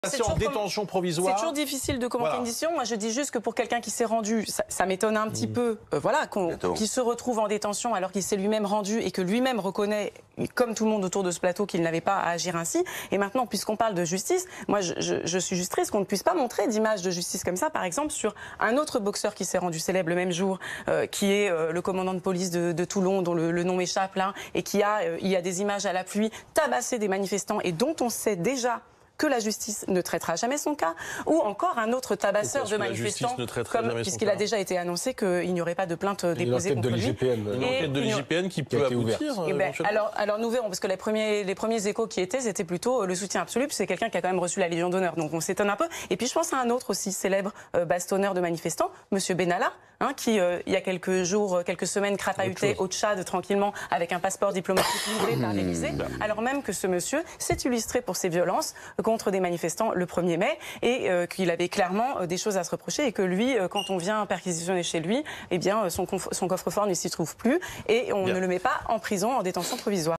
En détention provisoire. C'est toujours difficile de commenter une décision. Moi, je dis juste que pour quelqu'un qui s'est rendu, ça m'étonne un petit peu, voilà, qu'il se retrouve en détention alors qu'il s'est lui-même rendu et que lui-même reconnaît, comme tout le monde autour de ce plateau, qu'il n'avait pas à agir ainsi. Et maintenant, puisqu'on parle de justice, moi, je suis juste triste qu'on ne puisse pas montrer d'image de justice comme ça, par exemple, sur un autre boxeur qui s'est rendu célèbre le même jour, qui est le commandant de police de Toulon, dont le nom m'échappe là, et il y a des images à la pluie, tabassé des manifestants et dont on sait déjà que la justice ne traitera jamais son cas, ou encore un autre tabasseur de manifestants, puisqu'il a déjà été annoncé qu'il n'y aurait pas de plainte déposée contre lui. Une enquête de l'IGPN qui peut aboutir. Alors nous verrons, parce que les premiers échos qui étaient, c'était plutôt le soutien absolu, puis c'est quelqu'un qui a quand même reçu la Légion d'honneur, donc on s'étonne un peu. Et puis je pense à un autre aussi célèbre bastonneur de manifestants, Monsieur Benalla, qui il y a quelques jours, quelques semaines, crapahutait au Tchad tranquillement avec un passeport diplomatique livré par l'Élysée, alors même que ce monsieur s'est illustré pour ses violences contre des manifestants le 1er mai et qu'il avait clairement des choses à se reprocher et que lui, quand on vient perquisitionner chez lui, eh bien son coffre-fort ne s'y trouve plus et on ne le met pas en prison, en détention provisoire.